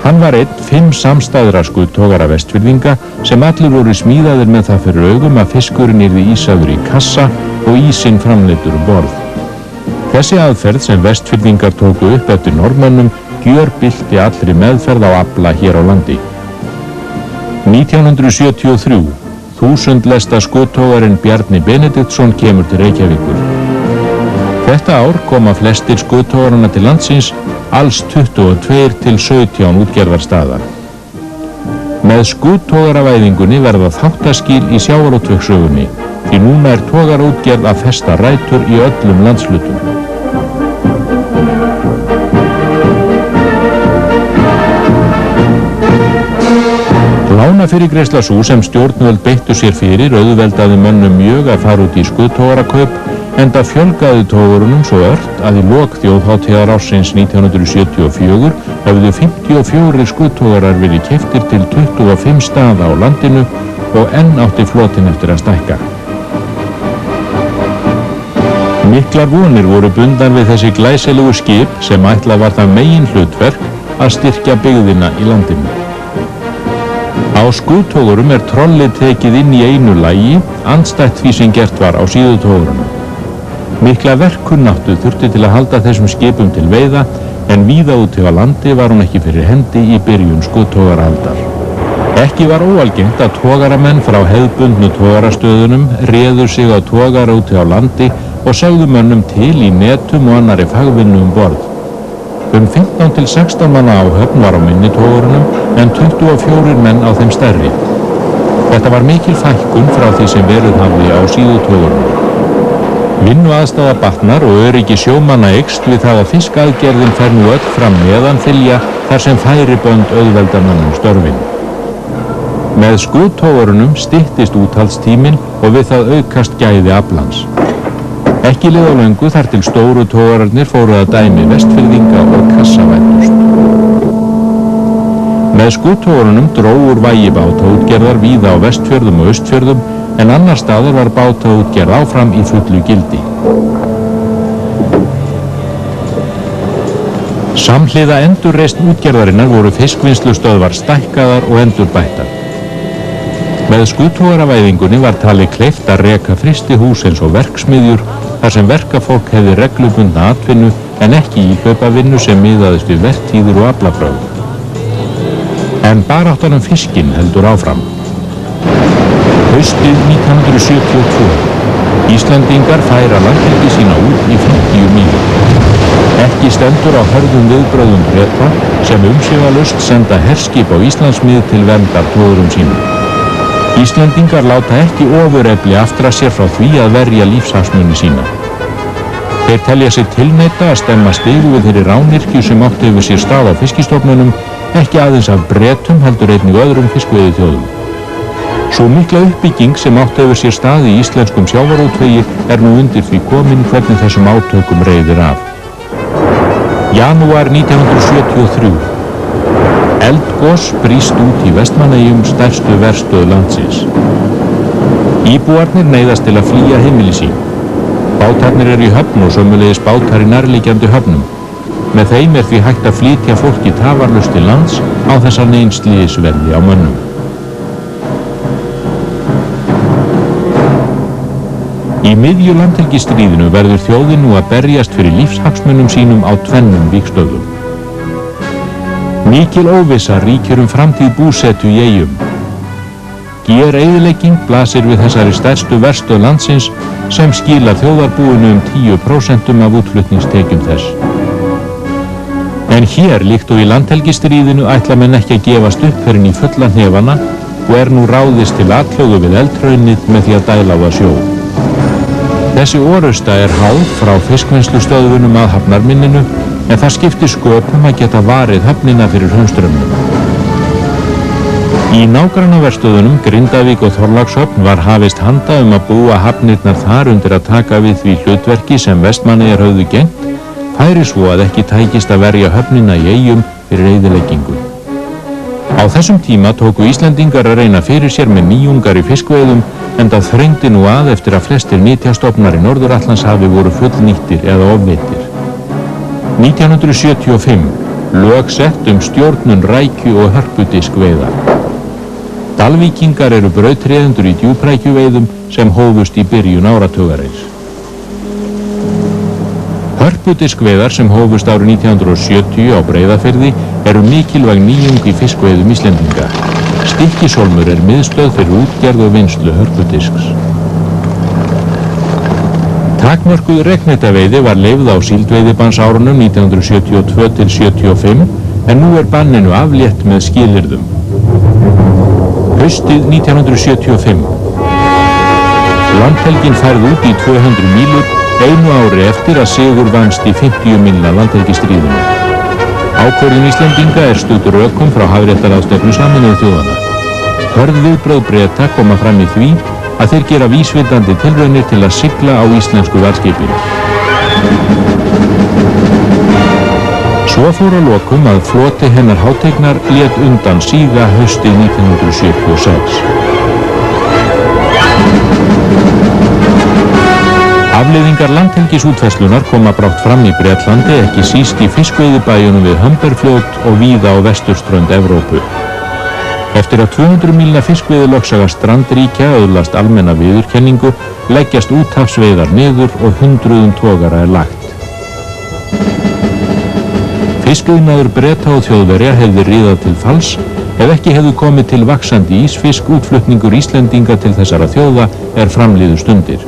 Hann var einn 5 samstæðra skuttogara Vestfirðinga sem allir voru smíðaðir með það fyrir augum að fiskurinn yrði ísaður í kassa og ísinn framleiddur borð. Þessi aðferð sem Vestfirðingar tóku upp eftir Norðmönnum gjörbylti allri meðferð á afla hér á landi. 1973 1000 lesta skuttogarinn Bjarni Benediktsson kemur til Reykjavíkur. Þetta ár koma flestir skuttogarana til landsins, alls 22 til 17 útgerðarstaðar. Með skuttogaravæðingunni verða þáttaskil í sjávarútvegssögunni, því núna togarútgerð að festa rætur í öllum landshlutum. Lánafyrirgreiðsla sú sem stjórnvöld beittu sér fyrir auðveldaði mönnum mjög að fara út í skuttogarakaup, enda fjölgaði togurunum svo ört að í lok þjóðhátíðarársins 1974 höfðu 54 skuttogarar verið keyptir til 25 staða á landinu og enn átti flotinn eftir að stækka. Miklar vonir voru bundnar við þessi glæsilegu skip sem ætlað var það megin hlutverk að styrkja byggðina í landinu. Á skútogurum trollið tekið inn í einu lagi, andstætt því sem gert var á síðutogurunum. Mikla verkkunnáttu þurfti til að halda þessum skipum til veiða, en víða úti á landi var hún ekki fyrir hendi í byrjun skútogaraldar. Ekki var óalgengt að togaramenn frá hefðbundnu togarastöðunum réðu sig á togara úti á landi og sögðu mönnum til í netum og annarri fagvinnu borð. 15 til 16 manna áhöfn var á minni togurunum en 24 menn á þeim stærri. Þetta var mikil fækkun frá því sem verið hafði á síðutogurunum. Vinnuaðstaða batnar og öryggi sjómanna eykst við það að fiskaðgerðin fer nú öll fram neðanþilja þar sem færibönd auðvelda mönnum störfin. Með skútogurunum styttist úthaldstíminn og við það aukast gæði aflans. Ekki leið á löngu þar til stóru togararnir fóru að dæmi Vestfirðinga og kassavæddust. Með skútogurunum dró úr vægi bátaútgerðar víða á Vestfjörðum og Austfjörðum, en annar staðar var bátaútgerð áfram í fullu gildi. Samhliða endurreisn útgerðarinnar voru fiskvinnslustöðvar stækkaðar og endurbættar. Með skútogaravæðingunni var talið kleift að reka frystihús eins og verksmiðjur þar sem verkafólk hefði reglubundna atvinnu en ekki íhlaupavinnu sem miðaðist við vertíðir og aflabrögð. En baráttan fiskinn heldur áfram. Haustið 1972. Íslendingar færa landhelgi sína út í 50 mílur. Ekki stendur á hörðum viðbrögðum Breta sem umsvifalaust senda herskip á Íslandsmið til verndar togurum sínum. Íslendingar láta ekki ofurefli aftra sér frá því að verja lífshagsmuni sína. Þeir telja sig tilneita að stemma stigu við þeirri rányrkju sem átt hefur sér stað á fiskistofnunum, ekki aðeins af Bretum heldur einnig öðrum fiskveiðiþjóðum. Svo mikla uppbygging sem átt hefur sér stað í íslenskum sjávarútvegi nú undir því komin hvernig þessum átökum reiðir af. Janúar 1973. Eldgos brýst út í Vestmannaeyjum, stærstu verstöð landsins. Íbúarnir neyðast til að flýja heimili sín. Bátarnir í höfn og sömuleiðis bátar í nærliggjandi höfnum. Með þeim því hægt að flytja fólki tafarlaust til lands á þess að nein slys verði á mönnum. Í miðju landhelgisstríðinu verður þjóðin nú að berjast fyrir lífshagsmunum sínum á tvennum vígstöðum. Mikil óvissa ríkir framtíð búsetu í eyjum. Eyðilegging blasir við þessari stærstu verstöð landsins sem skilar þjóðarbúinu 10% af útflutningstekjum þess. En hér, líkt og í landhelgisstríðinu, ætla menn ekki að gefast upp fyrr en í fulla hnefana og nú ráðist til atlögu við eldhraunið með því að dæla á það sjó. Þessi orusta háð frá fiskvinnslustöðvunum að hafnarminninu, en það skiptir sköpum að geta varið höfnina fyrir hraunstraumnum. Í nágrannaverstöðunum Grindavík og Þorlákshöfn var hafist handa að búa hafnirnar þar undir að taka við því hlutverki sem Vestmannaeyjar höfðu gegnt, færi svo að ekki tækist að verja höfnina í eyjum fyrir eyðileggingu. Á þessum tíma tóku Íslendingar að reyna fyrir sér með nýjungar í fiskveiðum, en það þrengdi nú að eftir að flestir nytjastofnar í Norður-Atlantshafi voru fullnýttir eða ofveiddir. 1975. Lög sett stjórnun rækju- og hörpudiskveiða. Dalvíkingar eru brautryðjendur í djúprækjuveiðum sem hófust í byrjun áratugarins. Hörpudiskveiðar sem hófust árið 1970 á Breiðafirði eru mikilvæg nýjung í fiskveiðum Íslendinga. Stykkishólmur miðstöð fyrir útgerð og vinnslu hörpudisks. Takmörkuð regnetaveiði var leyfð á síldveiðibannsárunum 1972 til 75, en nú banninu aflétt með skilyrðum. Haustið 1975. Landhelgin færð út í 200 mílur, einu ári eftir að sigur vannst í 50 mílna landhelgistríðinu. Ákvörðun Íslendinga studd rökum frá Hafréttarráðstefnu Sameinuðu þjóðanna. Hörð viðbrögð Breta koma fram í því að þeir gera vísvitandi tilraunir til að sigla á íslensku varðskipinu. Svo fór að lokum að floti hennar hátegnar lét undan síga haustið 1976. Afleiðingar landhelgisútfærslunar koma brátt fram í Bretlandi, ekki síst í fiskveiðibæjunum við Humberfljót og víða á vesturströnd Evrópu. Eftir að 200 mílna fiskveiðilögsaga strandríkja öðlast almenna viðurkenningu, leggjast úthafsveiðar niður og hundruðum togara lagt. Fiskiðnaður Breta og Þjóðverja hefði riðað til falls ef ekki hefðu komið til vaxandi ísfisk útflutningur Íslendinga til þessara þjóða framliðu stundir.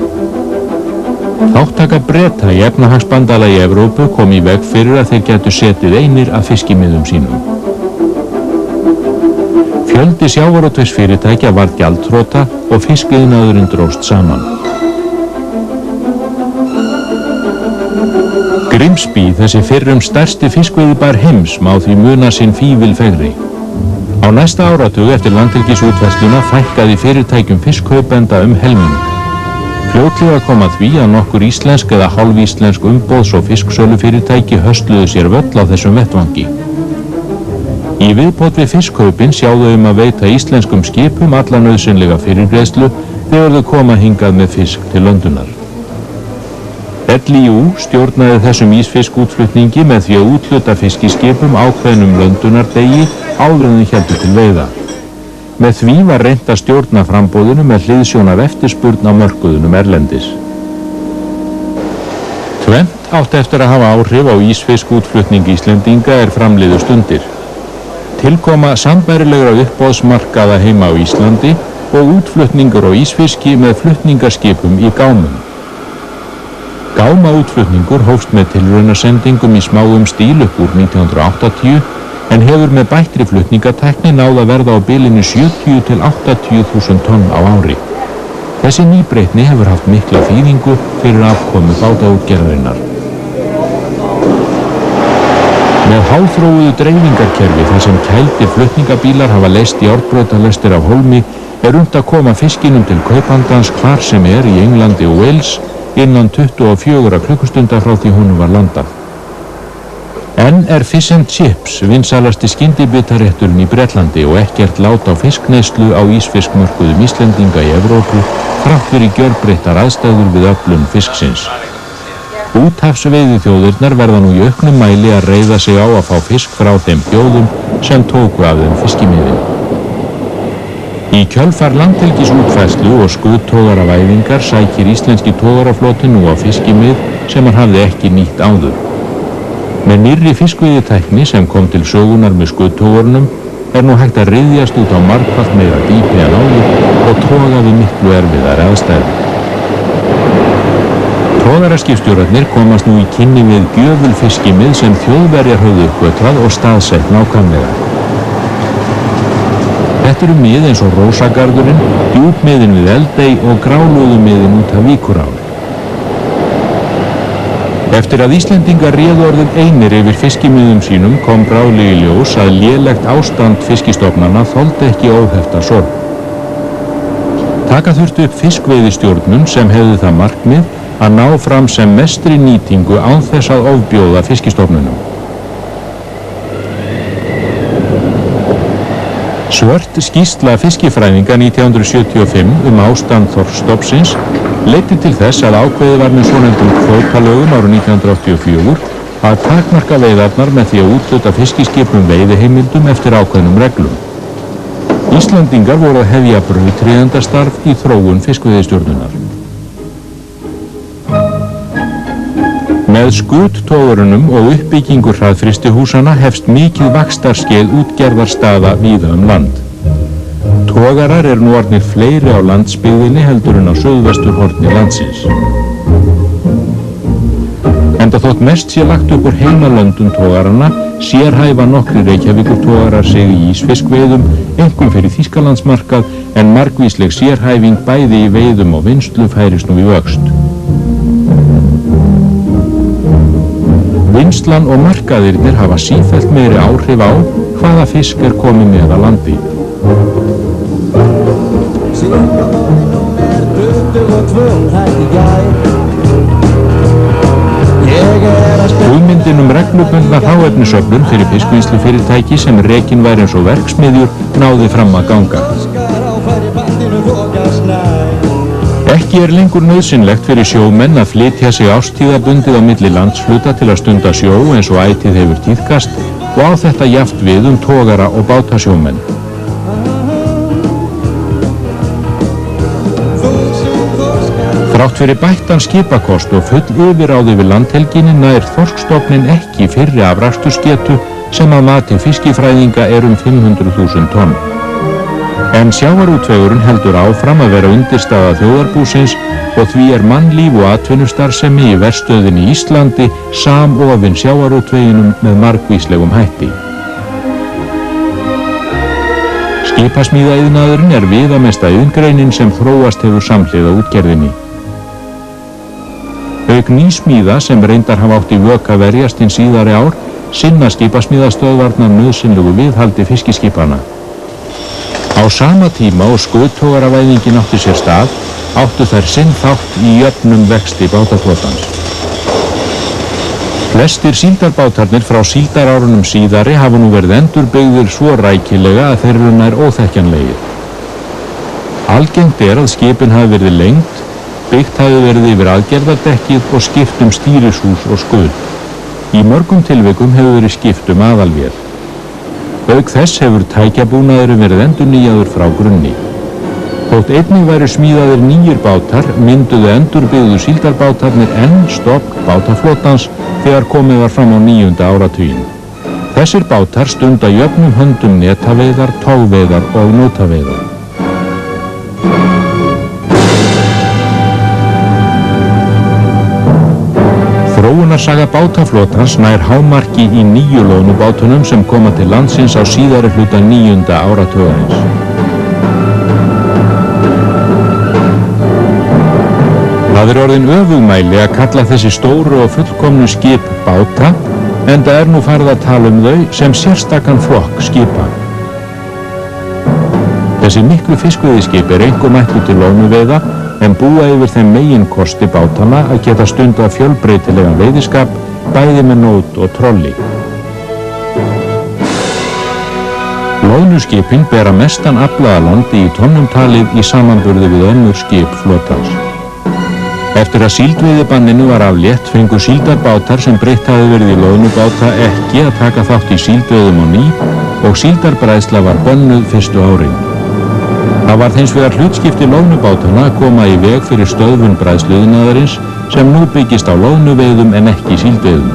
Þáttaka Breta í efnahagsbandalagi Evrópu kom í veg fyrir að þeir gætu setið einir að fiskimiðum sínum. Fjöldi sjávarútvegsfyrirtækja varð gjaldþrota og fiskiðnaðurinn dróst saman. Grimsby, þessi fyrrum stærsti fiskveiðibær heims, má því muna sinn fífilfegri. Á næsta áratug eftir landhelgisútfærsluna fækkaði fyrirtækjum fiskkaupenda helming. Fljótlega kom að því að nokkur íslensk eða hálfíslensk umboðs- og fisksölufyrirtæki höstluðu sér völl á þessum vettvangi. Í viðbót við fiskkaupin sjáðu að veita íslenskum skipum alla nauðsynlega fyrirgreiðslu þegar þau koma hingað með fisk til löndunar. LIU stjórnaði þessum ísfiskútflutningi með því að úthluta fiskiskipum ákveðnum löndunardegi áður en þau héldu til veiða. Með því var reynt að stjórna framboðinu með hliðsjón af eftirspurn á mörkuðunum erlendis. Tvennt átti eftir að hafa áhrif á ísfiskútflutning Íslendinga framliðu stundir. Tilkoma sambærilegra uppboðsmarkaða heima á Íslandi og útflutningur á ísfiski með flutningaskipum í gámum. Gámaútflutningur hófst með tilraunasendingum í smáum stíl upp úr 1980 en hefur með bættri flutningatækni náð að verða á bilinu 70 til 80.000 tonn á ári. Þessi nýbreytni hefur haft mikla þýðingu fyrir afkomu bátaútgerðarinnar. Með háþróuðu dreifingarkerfi þar sem kældir flutningabílar hafa leyst járnbrautarlestir af hólmi unnt að koma fiskinum til kaupandans hvar sem í Englandi og Wales innan 24 klukkustunda frá því honum var landað. En Fish and Chips vinsælasti skyndibitarétturinn í Bretlandi og ekkert lát á fiskneyslu á ísfiskmörkuðum Íslendinga í Evrópu þrátt fyrir gjörbreyttar aðstæður við öflun fisksins. Úthafsveiðiþjóðirnar verða nú í auknum mæli að reiða sig á að fá fisk frá þeim þjóðum sem tóku af þeim fiskimiðin. Í kjölfar landhelgisútfærslu og skuttógaravæðingar sækir íslenski tógaraflotinn nú á fiskimið sem hann hafði ekki nýtt áður. Með nýrri fiskveiðitækni sem kom til sögunar með skuttógarnum nú hægt að ryðjast út á margfalt meira dýpi en áður og toga við miklu erfiðari aðstæður. Togaraskipstjórarnir komast nú í kynni við gjöful fiskimið sem Þjóðverjar höfðu uppgötvað og staðsett nákvæmlega. Þetta eru mið eins og Rósagarðurinn, djúpmiðin við Eldey og grálúðumiðin út af Víkurál. Eftir að Íslendingar réðu orðið einir yfir fiskimiðum sínum kom bráðlega í ljós að lélegt ástand fiskistofnanna þoldi ekki óhefta sorg. Taka þurfti upp fiskveiðistjórnun sem hefði það markmið að ná fram sem mestri nýtingu án þess að ofbjóða fiskistofnunum. Svört skýrsla fiskifræðinga 1975 ástand þorskstofnsins leiddi til þess að ákveðið var með svonefndum kvótalögum árið 1984 að takmarka veiðarnar með því að úthluta fiskiskipum veiðiheimildum eftir ákveðnum reglum. Íslendingar voru að hefja brautryðjendastarf í þróun fiskveiðistjórnunar. Með skuttógarunum og uppbyggingu hraðfrystihúsanna hefst mikið vaxtarskeið útgerðarstaða víða land. Togarar nú orðnir fleiri á landsbyggðinni heldur en á suðvesturhorni landsins. Enda þótt mest sé lagt upp úr heimalöndum togaranna, sérhæfa nokkrir Reykjavíkurtogarar sig í ísfiskveiðum, einkum fyrir Þýskalandsmarkað, en margvísleg sérhæfing bæði í veiðum og vinnslu færist nú í vöxt. Vinnslan og markaðirnir hafa sífellt meiri áhrif á hvaða fisk komið með að landi. Hugmyndin reglubundna hráefnisöflun fyrir fiskvinnslufyrirtæki sem rekin væri eins og verksmiðjur náði fram að ganga. Ekki lengur nauðsynlegt fyrir sjómenn að flytja sig árstíðabundið á milli landshluta til að stunda sjó eins og ætíð hefur tíðkast og á þetta jafnt við togara og bátasjómenn. Þrátt fyrir bættan skipakost og full yfirráð yfir landhelginni nær þorskstofninn ekki fyrri afrakstursgetu sem að mati fiskifræðinga 500.000 tonn. En sjávarútvegurinn heldur áfram að vera undirstaða þjóðarbúsins og því mannlíf og atvinnustarfsemi í verstöðinni í Íslandi samofin sjávarútveginum með margvíslegum hætti. Skipasmíðaiðnaðurinn viðamesta iðngreinin sem þróast hefur samhliða útgerðinni. Auk nýsmíða sem reyndar hafa átt í vök að verjast hinn síðari ár sinna skipasmíðastöðvarnar nauðsynlegu viðhaldi fiskiskipanna. Á sama tíma og skutogaravæðingin átti sér stað, áttu þær sinn þátt í jöfnum vexti bátaflotans. Flestir síldarbátarnir frá síldarárunum síðari hafa nú verið endurbyggðir svo rækilega að þeir eru nær óþekkjanlegir. Algengt að skipin hafi verið lengd, byggt hafi verið yfir aðgerðardekkið og skipt stýrishús og skuð. Í mörgum tilvikum hefur verið skipt aðalvél. Auk þess hefur tækjabúnaðurinn verið endurnýjaður frá grunni. Þótt einnig væru smíðaðir nýjir bátar, mynduðu endurbyggðu síldarbátarnir stofn bátaflotans þegar komið var fram á 9. áratuginn. Þessir bátar stunda jöfnum höndum netaveiðar, togveiðar og nótaveiðar. Þróunarsaga bátaflotans nær hámarki í 9 loðnubátunum sem koma til landsins á síðari hluta 9. áratugarins. Það orðin öfugmæli að kalla þessi stóru og fullkomnu skip báta, enda nú farið að tala þau sem sérstakan flokk skipa. Þessi miklu fiskveiðiskip einkum ætluð til loðnuveiða en búa yfir þeim meginkosti bátana að geta stundað fjölbreytilegan veiðiskap bæði með nót og trolli. Loðnuskipin bera mestan afla að landi í tonnum talið í samanburði við önnur skip flotans. Eftir að síldveiðibanninu var aflétt fengu síldarbátar sem breytt hafi verið í loðnubáta ekki að taka þátt í síldveiðum á ný og síldarbræðsla var bönnuð fyrstu árin. Það var hins vegar hlutskipti loðnubátana að koma í veg fyrir stöðvun bræðsluiðnaðarins sem nú byggist á loðnuveiðum en ekki síldveiðum.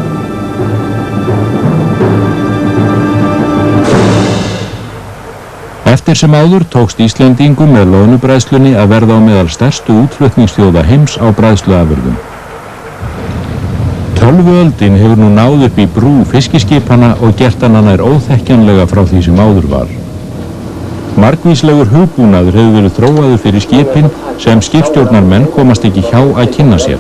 Eftir sem áður tókst Íslendingum með loðnubræðslunni að verða á meðal stærstu útflutningsþjóða heims á bræðsluafurðum. Tölvuöldin hefur nú náð upp í brú fiskiskipana og gert hana nær óþekkjanlega frá því sem áður var. Margvíslegur hugbúnaður hefur verið þróaður fyrir skipin sem skipstjórnarmenn komast ekki hjá að kynna sér.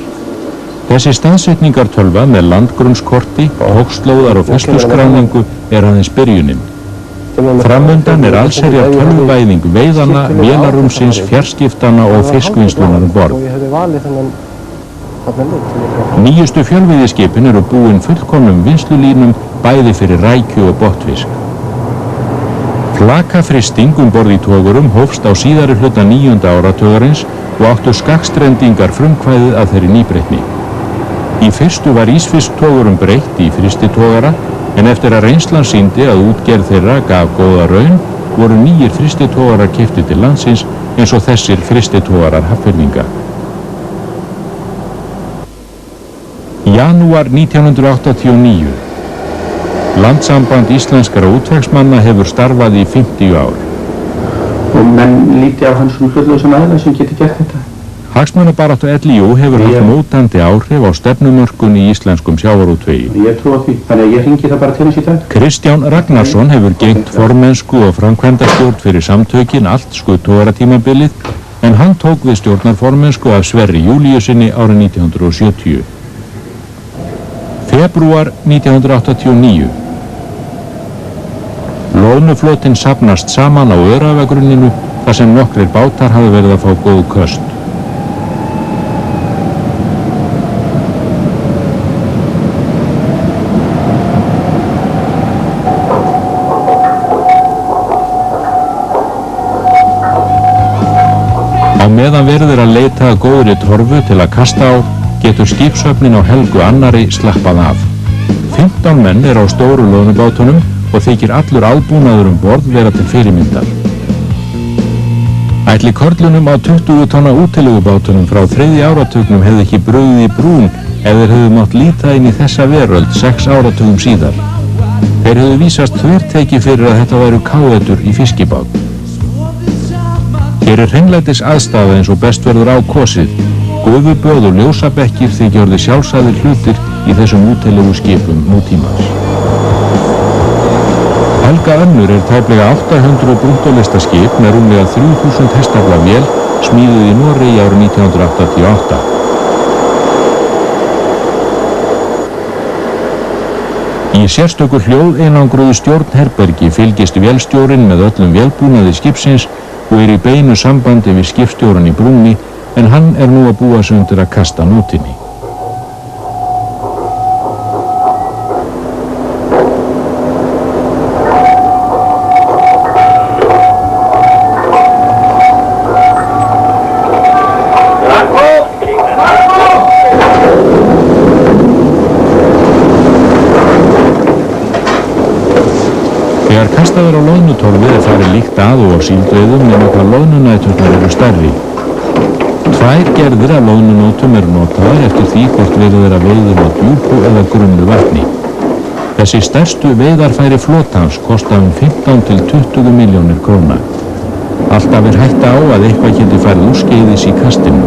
Þessi staðsetningartölva með landgrunnskorti, togslóðar og færsluskráningu aðeins byrjunin. Framundan allsherjar tölvuvæðing veiðanna, vélarrúmsins, fjarskiptana og fiskvinnslunar borð. Nýjustu fjölveiðiskipin búin fullkomnum vinnslulínum bæði fyrir rækju og botnfisk. Flakafristing borð í togurum hófst á síðari hluta 9. áratugarins og áttu skakkstrendingar frumkvæðið að þeirri nýbreytni. Í fyrstu var ísfisktogurum breytt í fristitogara en eftir að reynslan sýndi að útgerð þeirra gaf góða raun voru nýjir fristitogarar keyptir til landsins eins og þessir fristitogarar Hafnfirðinga. Janúar 1989. Landssamband íslenskra útvegsmanna hefur starfað í 50 ár. Og menn líti á hann sem hlutlausan aðila sem geti gert þetta. Hagsmunabaráttu LÍÚ hefur haft mótandi áhrif á stefnumörkun í íslenskum sjávarútvegi. Ég trúi á því, þannig að ég hringi það bara til hans í dag. Kristján Ragnarsson hefur gegnt formennsku og framkvæmdastjórn fyrir samtökin allt skutogaratímabilið en hann tók við stjórnarformennsku af Sverri Júlíusinni árið 1970. Febrúar 1989. Loðnuflotinn safnast saman á Öræfagrunninu þar sem nokkrir bátar hafa verið að fá góð köst. Á meðan verður að leita að góðri torfu til að kasta á, getur skipshöfnin á Helgu annari slappað af. 15 menn á stóru loðnubátunum og þykir allur aðbúnaður borð vera til fyrirmyndar. Ætli körlunum á 20 tonna útilegubátunum frá 3. áratugnum hefði ekki brugðið í brún ef þeir hefðu mátt líta inn í þessa veröld 6 áratugum síðar. Þeir hefðu vísast þverteki fyrir að þetta væru káetur í fiskibát. Hér hreinlætis aðstafa eins og best verður á kosið. Gufuböð og ljósabekkir þykja orðið sjálfsagðir hlutir í þessum útilegu skipum nútímans. Helga önnur tæplega 800 brúttolistaskip með rúmlega 3000 hestafla vél smíðuð í Noregi árið 1988. Í sérstöku hljóðeinangruðu stjórnherbergi fylgist vélstjórinn með öllum vélbúnaði skipsins og í beinu sambandi við skipstjóran í brúnni, en hann nú að búa sig undir að kasta nótinni. Þegar kastað á loðnutorfi farið líkt að og á síldveiðum nema hvað loðnunæturnar eru stærri. 2 gerðir af loðnunótum notaðar eftir því hvort verið að veiðum á djúpu eða grunnu vatni. Þessi stærstu veiðarfæri flotans kosta 15 til 20 milljónir króna. Alltaf hætta á að eitthvað geti farið úrskeiðis í kastinu.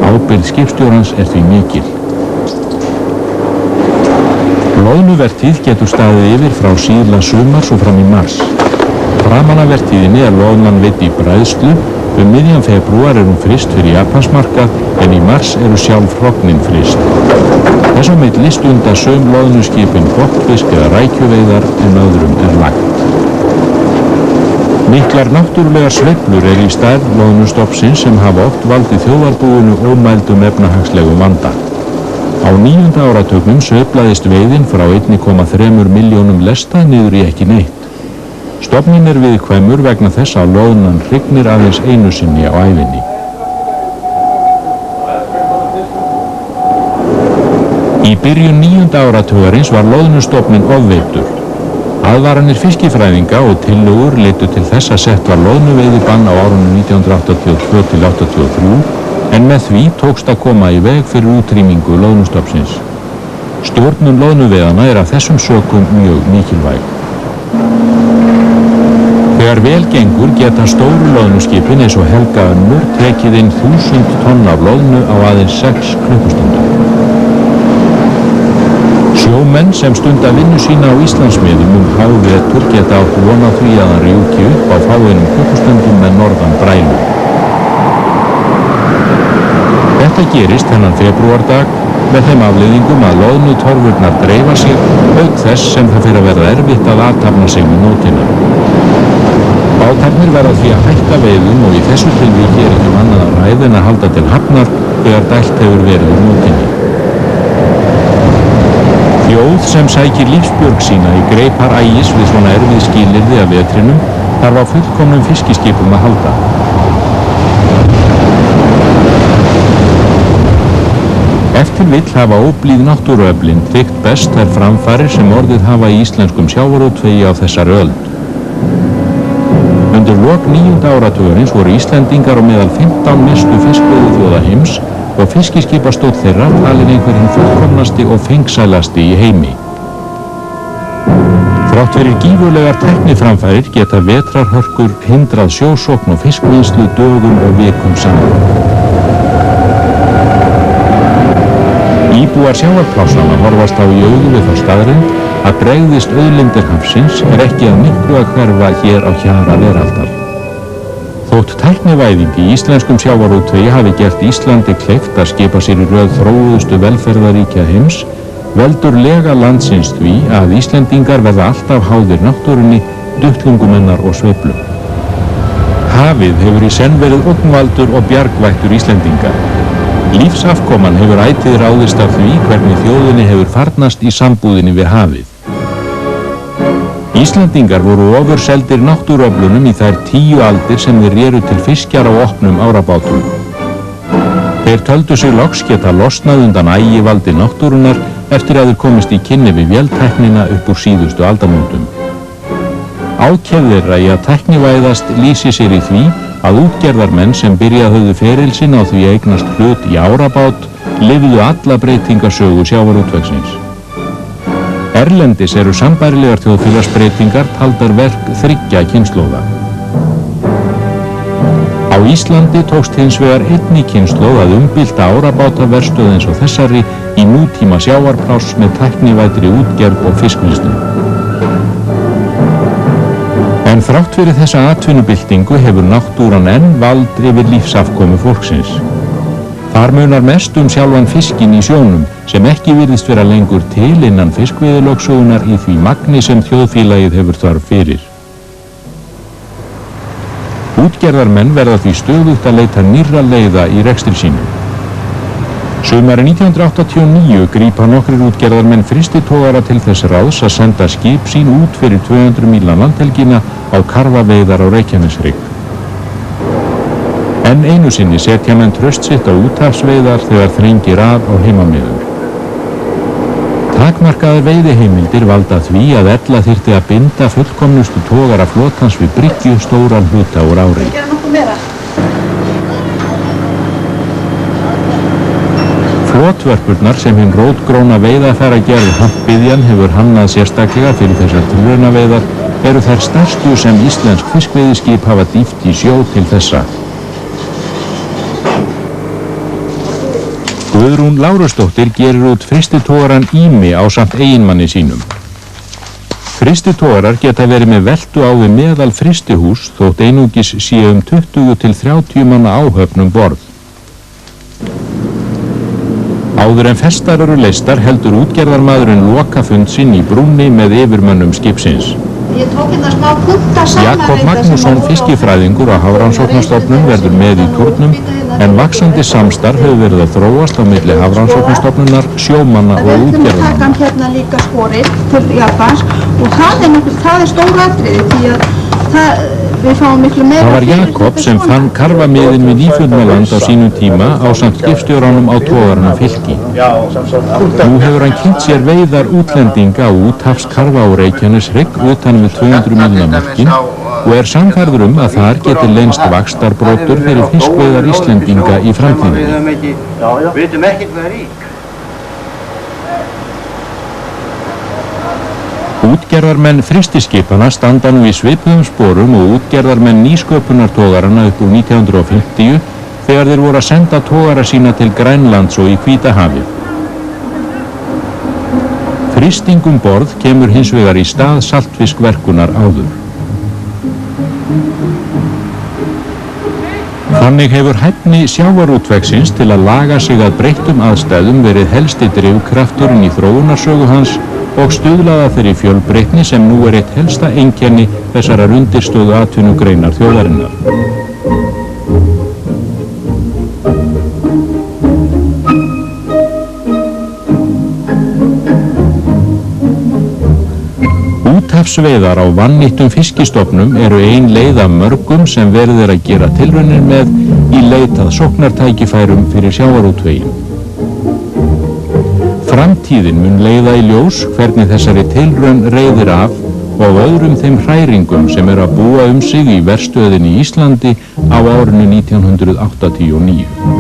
Ábyrgð skipstjórans því mikil. Loðnuvertíð getur staðið yfir frá síðla sumars og fram í mars. Framan af vertíðinni loðnan veidd í bræðslu, miðjan febrúar hún fryst fyrir Japansmarkað en í mars sjálf hrognin fryst. Þess á milli stunda sum loðnuskipin botnfisk eða rækjuveiðar en öðrum lagt. Miklar náttúrulegar sveiflur í stærð loðnustofnsins sem hafa oft valdið þjóðarbúinu ómældum efnahagslegum vanda. Á 9. áratugnum sveiflaðist veiðin frá 1,3 milljónum lesta niður í ekki neitt. Stofninn viðkvæmur vegna þess að loðnan hrygnir aðeins einu sinni á ævinni. Í byrjun 9. áratugarins var loðnustofninn ofveiddur. Aðvaranir fiskifræðinga og tillögur leiddu til þess að sett var loðnuveiðibann á árunum 1982 til 1983, en með því tókst að koma í veg fyrir útrýmingu loðnustofnsins. Stjórnun loðnuveiðanna af þessum sökum mjög mikilvæg. Þegar vel gengur geta stóru loðnuskipin eins og Helga önnur tekið inn 1000 tonn af loðnu á aðeins 6 klukkustundum. Sjómenn sem stunda vinnu sína á Íslandsmiðum hávetur geta átt von á því að hann rjúki upp á fáeinum klukkustundum með norðan brælu. Þetta gerist þennan febrúardag með þeim afleiðingum að loðnutorfurnar dreifa sig auk þess sem það fyrir að verða erfitt að athafna sig með nótina. Bátarnir verða því að hætta veiðum og í þessu tilviki ekki annað að ræða en að halda til hafnar þegar dælt hefur verið nótinni. Þjóð sem sækir lífsbjörg sína í greipar ægis við svona erfið skilyrði af vetrinum þarf á fullkomnum fiskiskipum að halda. Ef til vill hafa óblíð náttúruöflin tryggt best þær framfarir sem orðið hafa í íslenskum sjávarútvegi á þessari öld. Undir lok 9. áratugarins voru Íslendingar á meðal 15 mestu fiskveiðiþjóða heims og fiskiskipastóll þeirra talin einhverjum fullkomnasti og fengsælasti í heimi. Þrátt fyrir gífurlegar tækniframfarir geta vetrarhörkur hindrað sjósókn og fiskvinnslu dögum og vikum saman. Íbúar sjávarplássanna horfast á í augu við þá staðreynd að bregðist auðlindir hafsins ekki að miklu að hverfa hér á hjara veraldar. Þótt tæknivæðing í íslenskum sjávarútvegi hafi gert Íslandi kleift að skipa sér í röð þróuðustu velferðaríkja heims, veldur lega landsins því að Íslendingar verða alltaf háðir náttúrunni, duttlungum hennar og sveiflum. Hafið hefur í senn verið ógnvaldur og bjargvættur Íslendinga. Lífsafkoman hefur ætíð ráðist af því hvernig þjóðinni hefur farnast í sambúðinni við hafið. Íslendingar voru ofurseldir náttúruöflunum í þær 10 aldir sem þeir reru til fiskjar á opnum árabátum. Þeir töldu sig loks geta losnað undan ægivaldi náttúrunnar eftir að þeir komist í kynni við véltæknina upp úr síðustu aldamótum. Ákefð þeirra í að tæknivæðast lýsi sér í því að útgerðarmenn sem byrjað höfðu feril sinn á því að eignast hlut í árabát lifðu alla breytingasögu sjávarútvegsins. Erlendis eru sambærilegar þjóðfélagsbreytingar taldar verk 3 kynslóða. Á Íslandi tókst hins vegar einni kynslóð að umbylta árabátaverstöð eins og þessari í nútíma sjávarpláss með tæknivæddri útgerð og fiskvinnslum. En þrátt fyrir þessa atvinnubyltingu hefur náttúran enn vald yfir lífsafkomu fólksins. Þar munar mest sjálfan fiskinn í sjónum sem ekki virðist vera lengur til innan fiskveiðilögsögunnar í því magni sem þjóðfélagið hefur þörf fyrir. Útgerðarmenn verða því stöðugt að leita nýrra leiða í rekstri sínum. Sumarið 1989 grípa nokkrir útgerðarmenn frystitogara til þess ráðs að senda skip sín út fyrir 200 mílna landhelgina á karfaveiðar á Reykjaneshrygg. Enn einu sinni setja menn traust sitt á úthafsveiðar þegar þrengir að á heimamiðum. Takmarkaðar veiðiheimildir valda því að ella þyrfti að binda fullkomnustu togara flotans við bryggju stóran hluta úr ári. Flotvörpurnar sem hinn rótgróna veiðarfæragerð Hampiðjan hefur hannað sérstaklega fyrir þessar tilraunaveiðar eru þær stærstu sem íslensk fiskveiðiskip hafa dýft í sjó til þessa. Guðrún Lárusdóttir gerir út frystitogaran Ými ásamt eiginmanni sínum. Frystitogarar geta verið með veltu á við meðal frystihús þótt einungis sé 20 til 30 manna áhöfn borð. Áður en festar eru leystar heldur útgerðarmaðurinn lokafund sinn í brúnni með yfirmönnum skipsins. Jakob Magnússon fiskifræðingur á Hafrannsóknastofnun verður með í turnum en vaxandi samstarf hefur verið að þróast á milli Hafrannsóknastofnunar, sjómanna og útgerðarmanna. Takan hérna líka skorið til Japans og það er stór atriði því að við fáum miklu meira. Það var Jakob sem fann karfamiðin við Nýfundnaland á sínum tíma ásamt skipstjóranum á togarana Fylki. Nú hefur hann kynnt sér veiðar útlendinga á úthafskarfa á Reykjaneshrygg utan við 200 mílna mörkin og er sannfærður að þar geti leynst vaxtarbrotur fyrir fiskveiðar Íslendinga í framtíðinni. Við vitum ekkert hvað er rík. Útgerðarmenn frystiskipana standa nú í svipuðum sporum og útgerðarmenn nýsköpunartogarana upp úr 1950 þegar þeir voru að senda togara sína til Grænlands og í Hvítahafið. Frysting borð kemur hins vegar í stað saltfiskverkunar áður. Þannig hefur hæfni sjávarútvegsins til að laga sig að breyttum aðstæðum verið helsti drifkrafturinn í þróunarsögu hans og stuðlaða þeirri fjölbreytni sem nú er eitt helsta einkenni þessarar undirstöðu atvinnugreinar þjóðarinnar. Úthafsveiðar á vannýttum fiskistofnum eru ein leið af mörgum sem verið er að gera tilraunir með í leit að sóknartækifærum fyrir sjávarútveginn. Framtíðin mun leiða í ljós hvernig þessari tilraun reiðir af og öðrum þeim hræringum sem eru að búa sig í verstöðinni í Íslandi á árinu 1989.